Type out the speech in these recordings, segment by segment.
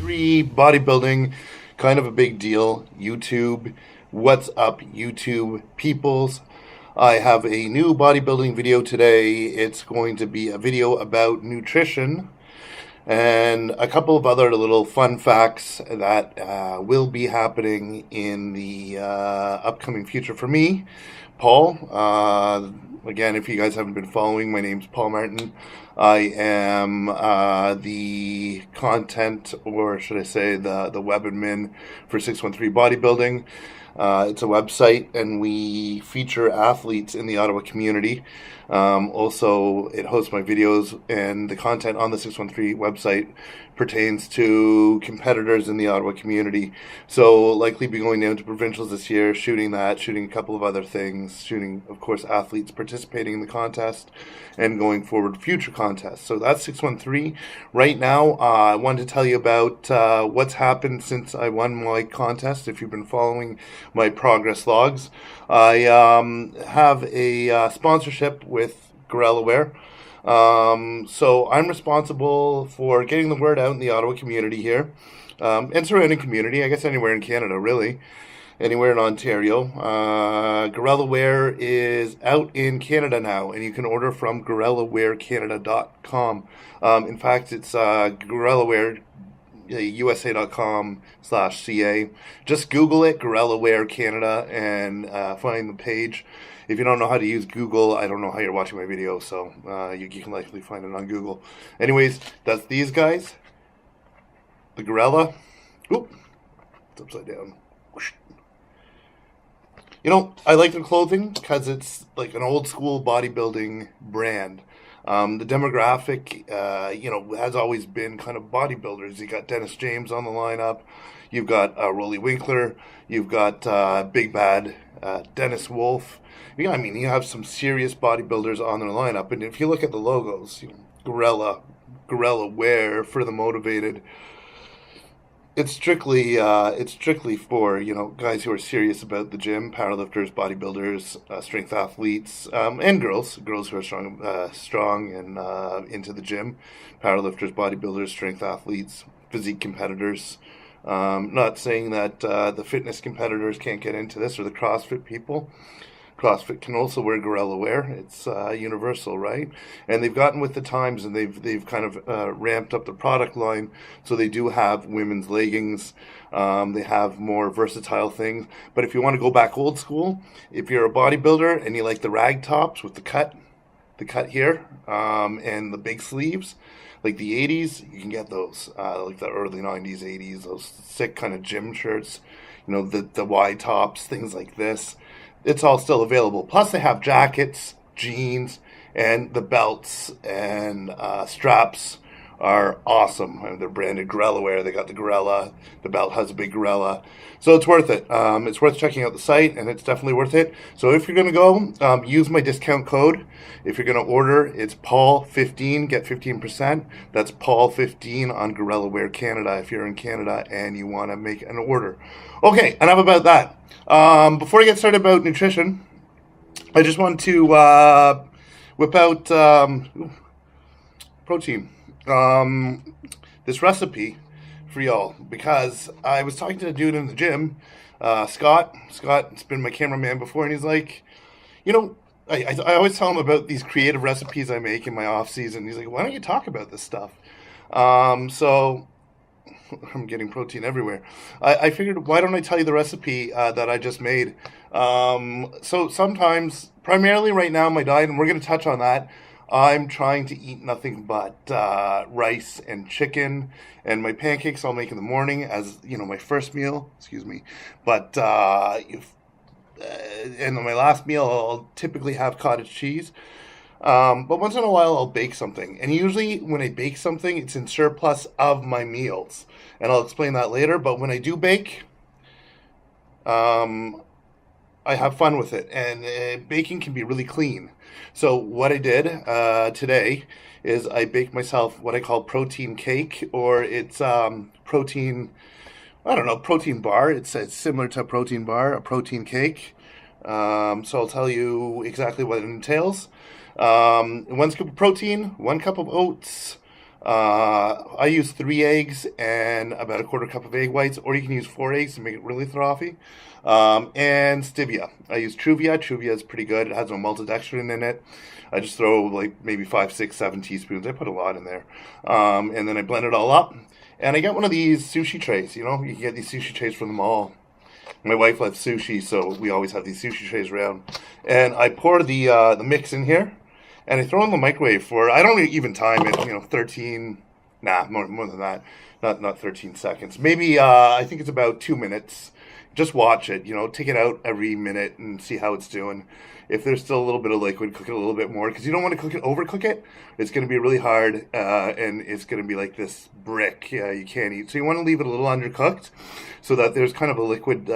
613 bodybuilding, kind of a big deal. YouTube, what's up, YouTube peoples? I have a new bodybuilding video today. It's going to be a video about nutrition and a couple of other little fun facts that will be happening in the upcoming future for me, Paul. Again, if you guys haven't been following, my name's Paul Martin. I am the content, or should I say the web admin for 613 Bodybuilding. It's a website, and we feature athletes in the Ottawa community. Also, it hosts my videos, and the content on the 613 website pertains to competitors in the Ottawa community. So likely be going down to provincials this year, shooting a couple of other things, shooting, of course, athletes participating in the contest and going forward future contests. So that's 613. Right now, I wanted to tell you about what's happened since I won my contest. If you've been following my progress logs, I have a sponsorship with GorillaWear. So I'm responsible for getting the word out in the Ottawa community here, and surrounding community, I guess anywhere in Canada, really. Anywhere in Ontario. GorillaWear is out in Canada now, and you can order from GorillaWearCanada.com. In fact, it's GorillaWear USA.com/CA. Just Google it, GorillaWear Canada, and find the page. If you don't know how to use Google, I don't know how you're watching my video, so you can likely find it on Google. Anyways, that's these guys. The Gorilla. Oop, it's upside down. Whoosh. You know, I like their clothing because it's like an old school bodybuilding brand. The demographic, has always been kind of bodybuilders. You got Dennis James on the lineup. You've got Rolly Winkler. You've got Big Bad Dennis Wolf. You have some serious bodybuilders on their lineup. And if you look at the logos, GorillaWear for the motivated. It's strictly for, guys who are serious about the gym, powerlifters, bodybuilders, strength athletes, and girls who are strong and into the gym, powerlifters, bodybuilders, strength athletes, physique competitors. Not saying that the fitness competitors can't get into this, or the CrossFit people. CrossFit can also wear GorillaWear. It's universal, right? And they've gotten with the times, and they've kind of ramped up the product line. So they do have women's leggings. They have more versatile things. But if you want to go back old school, if you're a bodybuilder and you like the rag tops with the cut here, and the big sleeves, like the 80s, you can get those. Like the early 90s, 80s, those sick kind of gym shirts. The wide tops, things like this. It's all still available. Plus, they have jackets, jeans, and the belts and straps are awesome. They're branded GorillaWear. They got the gorilla. The belt has a big gorilla. So it's worth it. It's worth checking out the site, and it's definitely worth it. So if you're going to go, use my discount code. If you're going to order, it's Paul15, get 15%. That's Paul15 on GorillaWear Canada if you're in Canada and you want to make an order. Okay, enough about that. Before I get started about nutrition, I just want to whip out protein. This recipe for y'all, because I was talking to a dude in the gym, Scott. Scott's been my cameraman before, and he's like, I always tell him about these creative recipes I make in my off season. He's like, why don't you talk about this stuff? So I'm getting protein everywhere. I figured, why don't I tell you the recipe that I just made? So sometimes, primarily right now, my diet, and we're going to touch on that, I'm trying to eat nothing but rice and chicken, and my pancakes I'll make in the morning as, my first meal, but and my last meal I'll typically have cottage cheese. But once in a while I'll bake something, and usually when I bake something, it's in surplus of my meals, and I'll explain that later. But when I do bake, I have fun with it, and baking can be really clean. So what I did today is I baked myself what I call protein cake, or it's protein bar. It's similar to a protein bar, a protein cake. So I'll tell you exactly what it entails. 1 scoop of protein, 1 cup of oats, I use 3 eggs and about a quarter cup of egg whites, or you can use 4 eggs to make it really frothy. And stevia. I use Truvia. Truvia is pretty good. It has no maltodextrin in it. I just throw like maybe 5, 6, 7 teaspoons. I put a lot in there. And then I blend it all up. And I get one of these sushi trays. You know, you can get these sushi trays from the mall. My wife loves sushi, so we always have these sushi trays around. And I pour the mix in here, and I throw it in the microwave for, I don't even time it, 13, more than that, not 13 seconds. Maybe I think it's about 2 minutes. Just watch it, take it out every minute and see how it's doing. If there's still a little bit of liquid, cook it a little bit more, because you don't want to overcook it. It's going to be really hard, and it's going to be like this brick you can't eat. So you want to leave it a little undercooked, so that there's kind of a liquid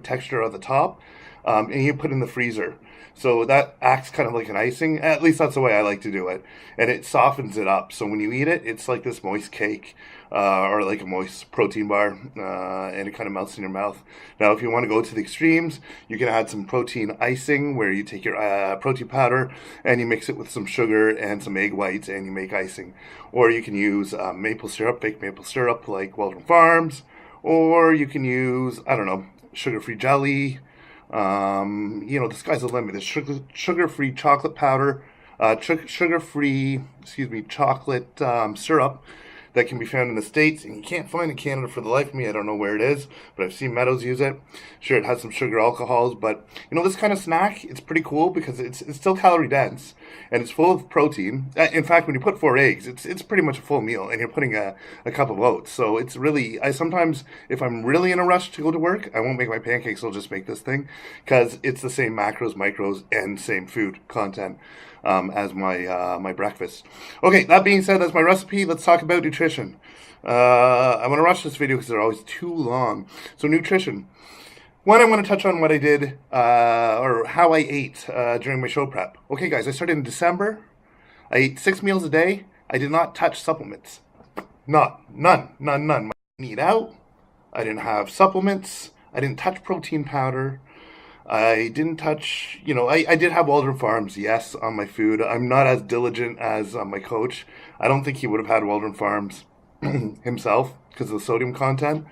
texture on the top, and you put it in the freezer. So that acts kind of like an icing. At least that's the way I like to do it. And it softens it up. So when you eat it, it's like this moist cake, or like a moist protein bar, and it kind of melts in your mouth. Now, if you want to go to the extremes, you can add some protein icing, where you take your protein powder and you mix it with some sugar and some egg whites, and you make icing. Or you can use maple syrup, fake maple syrup, like Waldron Farms. Or you can use, I don't know, sugar-free jelly. The sky's the limit. There's sugar-free chocolate powder, sugar-free, chocolate syrup that can be found in the States, and you can't find in Canada for the life of me. I don't know where it is, but I've seen Meadows use it. Sure, it has some sugar alcohols, but this kind of snack, it's pretty cool because it's still calorie dense, and it's full of protein. In fact, when you put 4 eggs, it's pretty much a full meal, and you're putting a cup of oats. So it's really, I sometimes, if I'm really in a rush to go to work, I won't make my pancakes, I'll just make this thing, because it's the same macros, micros, and same food content as my breakfast. Okay, that being said, that's my recipe. Let's talk about nutrition. I want to rush this video because they're always too long. So nutrition. One, I want to touch on what I did, or how I ate during my show prep. Okay, guys, I started in December. I ate 6 meals a day. I did not touch supplements. None. I didn't eat out. I didn't have supplements. I didn't touch protein powder. I didn't touch, I did have Waldron Farms, yes, on my food. I'm not as diligent as my coach. I don't think he would have had Waldron Farms himself because of the sodium content.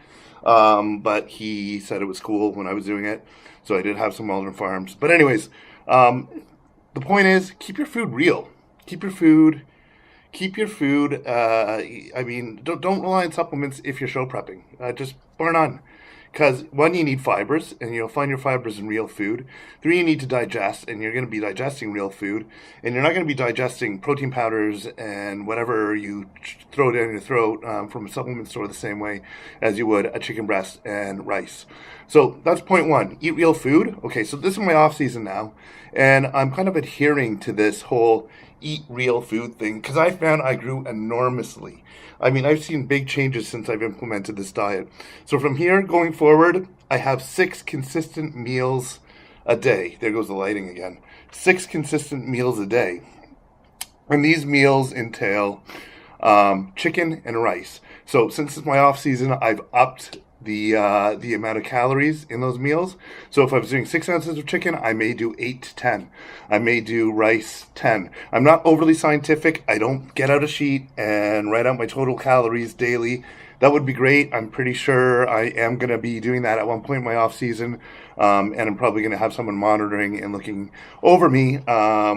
But he said it was cool when I was doing it. So I did have some Waldron Farms. But anyways, the point is, keep your food real. Keep your food. Don't rely on supplements if you're show prepping. Just bar none. Because 1, you need fibers, and you'll find your fibers in real food. 3, you need to digest, and you're going to be digesting real food. And you're not going to be digesting protein powders and whatever you throw down your throat from a supplement store the same way as you would a chicken breast and rice. So that's point 1. Eat real food. Okay, so this is my off season now, and I'm kind of adhering to this whole eat real food thing because I found I grew enormously. I've seen big changes since I've implemented this diet. So from here going forward, I have 6 consistent meals a day. There goes the lighting again. 6 consistent meals a day. And these meals entail chicken and rice. So since it's my off season, I've upped the amount of calories in those meals. So if I was doing 6 ounces of chicken, I may do 8 to 10. I may do rice 10. I'm not overly scientific. I don't get out a sheet and write out my total calories daily. That would be great. I'm pretty sure I am going to be doing that at one point in my off season. And I'm probably going to have someone monitoring and looking over me. I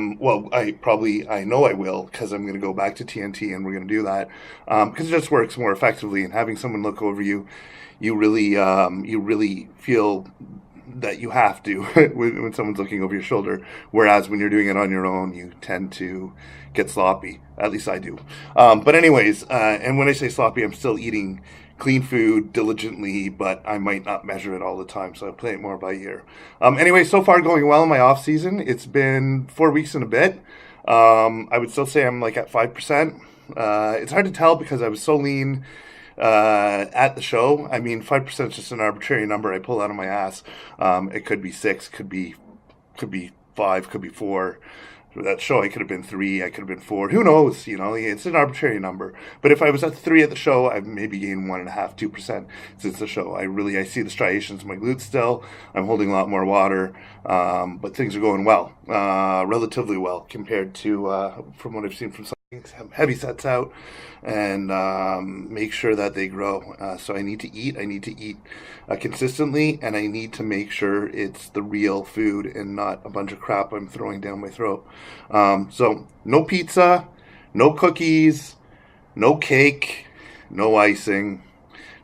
know I will, because I'm going to go back to TNT and we're going to do that. Because it just works more effectively, and having someone look over you, you really feel that you have to when someone's looking over your shoulder. Whereas when you're doing it on your own, you tend to get sloppy. At least I do. But anyways, and when I say sloppy, I'm still eating clean food diligently, but I might not measure it all the time, so I play it more by ear. Anyway, so far going well in my off season. It's been 4 weeks and a bit. I would still say I'm like at 5%. It's hard to tell because I was so lean at the show. 5% is just an arbitrary number I pull out of my ass. It could be 6, could be 5, could be 4. That show, I could have been 3, I could have been 4. Who knows? It's an arbitrary number. But if I was at 3 at the show, I've maybe gained 1.5%, 2% since the show. I see the striations in my glutes still. I'm holding a lot more water, but things are going well, relatively well compared to from what I've seen from some some heavy sets out, and make sure that they grow. So I need to eat. I need to eat consistently, and I need to make sure it's the real food and not a bunch of crap I'm throwing down my throat. So no pizza, no cookies, no cake, no icing.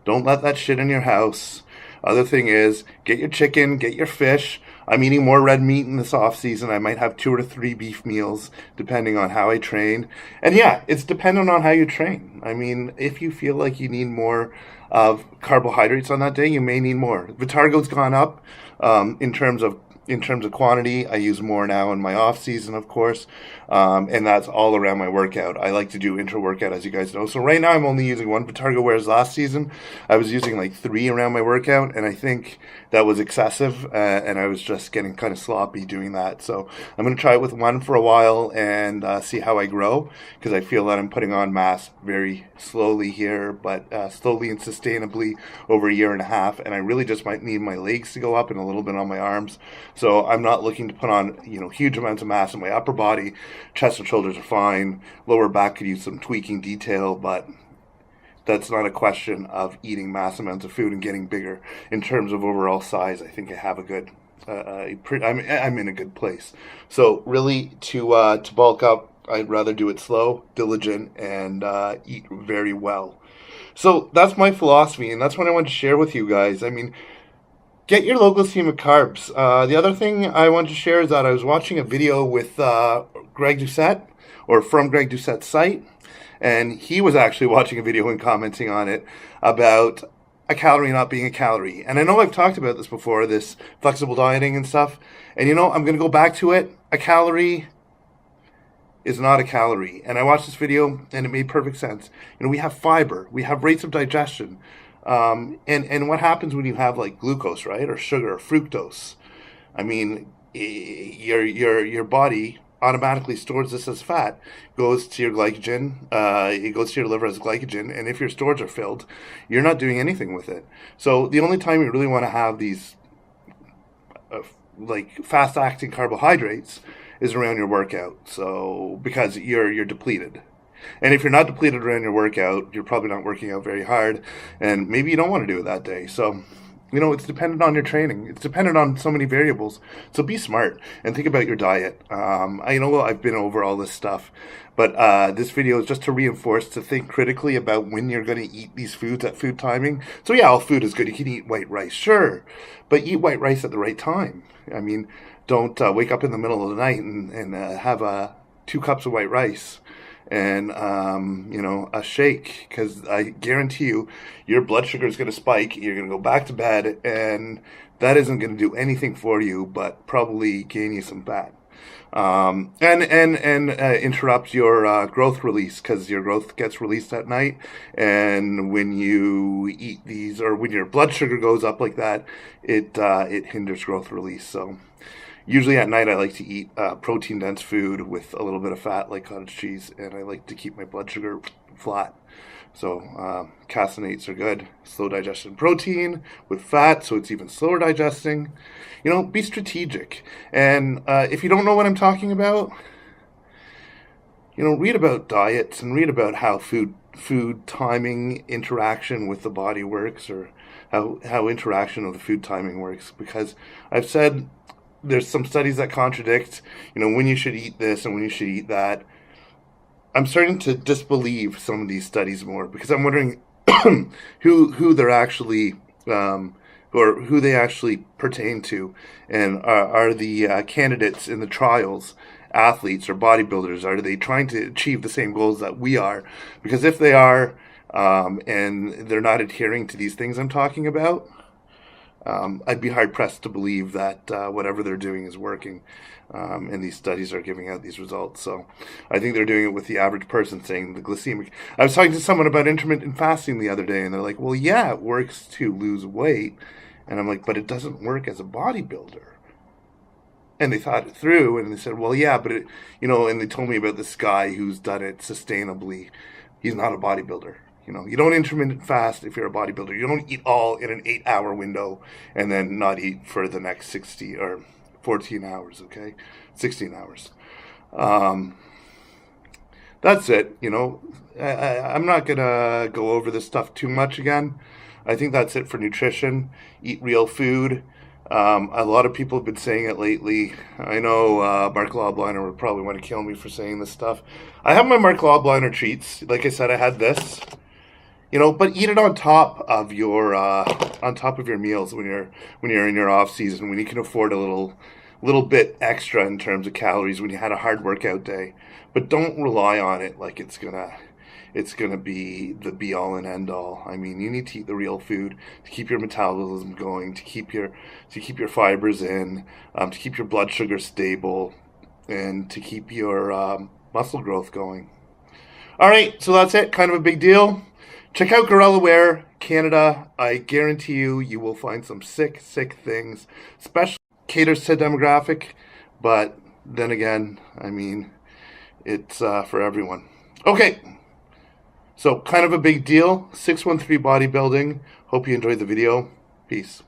Don't let that shit in your house. Other thing is, get your chicken, get your fish. I'm eating more red meat in this off season. I might have 2 or 3 beef meals depending on how I train. And yeah, it's dependent on how you train. I mean, if you feel like you need more of carbohydrates on that day, you may need more. Vitargo's gone up in terms of quantity. I use more now in my off season, of course, and that's all around my workout. I like to do intra-workout, as you guys know. So right now I'm only using 1 Vitargo, whereas last season I was using like 3 around my workout, and I think that was excessive, and I was just getting kind of sloppy doing that. So I'm going to try it with 1 for a while and see how I grow, because I feel that I'm putting on mass very slowly here, but slowly and sustainably over a year and a half, and I really just might need my legs to go up and a little bit on my arms. So I'm not looking to put on, huge amounts of mass in my upper body. Chest and shoulders are fine. Lower back could use some tweaking detail, but that's not a question of eating mass amounts of food and getting bigger. In terms of overall size, I think I have a good. I'm in a good place. So really, to bulk up, I'd rather do it slow, diligent, and eat very well. So that's my philosophy, and that's what I want to share with you guys. I mean, get your low glycemic carbs. The other thing I want to share is that I was watching a video with Greg Doucette, or from Greg Doucette's site, and he was actually watching a video and commenting on it about a calorie not being a calorie. And I know I've talked about this before, this flexible dieting and stuff, and I'm going to go back to it. A calorie is not a calorie. And I watched this video, and it made perfect sense. We have fiber, we have rates of digestion. And what happens when you have like glucose, right, or sugar, or fructose? I mean, your body automatically stores this as fat, goes to your glycogen, it goes to your liver as glycogen, and if your stores are filled, you're not doing anything with it. So the only time you really want to have these like fast-acting carbohydrates is around your workout. So because you're depleted. And if you're not depleted around your workout, you're probably not working out very hard, and maybe you don't want to do it that day. So, it's dependent on your training. It's dependent on so many variables. So be smart and think about your diet. I know I've been over all this stuff, but this video is just to reinforce to think critically about when you're going to eat these foods at food timing. So yeah, all food is good. You can eat white rice, sure, but eat white rice at the right time. I mean, don't wake up in the middle of the night and have 2 cups of white rice and a shake, because I guarantee you your blood sugar is going to spike. You're going to go back to bed, and that isn't going to do anything for you but probably gain you some fat, and interrupt your growth release, because your growth gets released at night, and when you eat these, or when your blood sugar goes up like that, it hinders growth release. So usually at night I like to eat protein-dense food with a little bit of fat, like cottage cheese, and I like to keep my blood sugar flat. So caseinates are good. Slow digestion protein with fat, so it's even slower digesting. Be strategic. And if you don't know what I'm talking about, read about diets and read about how food timing interaction with the body works, or how interaction of the food timing works. Because I've said there's some studies that contradict, when you should eat this and when you should eat that. I'm starting to disbelieve some of these studies more, because I'm wondering who they're actually, or who they actually pertain to, and are the candidates in the trials athletes or bodybuilders? Are they trying to achieve the same goals that we are? Because if they are, and they're not adhering to these things I'm talking about, I'd be hard-pressed to believe that whatever they're doing is working, and these studies are giving out these results. So I think they're doing it with the average person, saying the glycemic. I was talking to someone about intermittent fasting the other day, and they're like, well, yeah, it works to lose weight. And I'm like, but it doesn't work as a bodybuilder. And they thought it through, and they said, well, yeah, but it, and they told me about this guy who's done it sustainably. He's not a bodybuilder. You don't intermittent fast if you're a bodybuilder. You don't eat all in an 8-hour window and then not eat for the next 60 or 14 hours, okay? 16 hours. that's it. You know, I'm not gonna go over this stuff too much again. I think that's it for nutrition. Eat real food. A lot of people have been saying it lately. I know Mark Lobliner would probably want to kill me for saying this stuff. I have my Mark Lobliner treats. Like I said, I had this. You know, but eat it on top of your meals when you're in your off season, when you can afford a little bit extra in terms of calories when you had a hard workout day. But don't rely on it like it's gonna be the be all and end all. I mean, you need to eat the real food to keep your metabolism going, to keep your fibers in, to keep your blood sugar stable, and to keep your muscle growth going. All right, so that's it. Kind of a big deal. Check out GorillaWear Canada. I guarantee you will find some sick things. Especially caters to demographic, but then again, I mean, it's for everyone. Okay, so kind of a big deal. 613 Bodybuilding. Hope you enjoyed the video. Peace.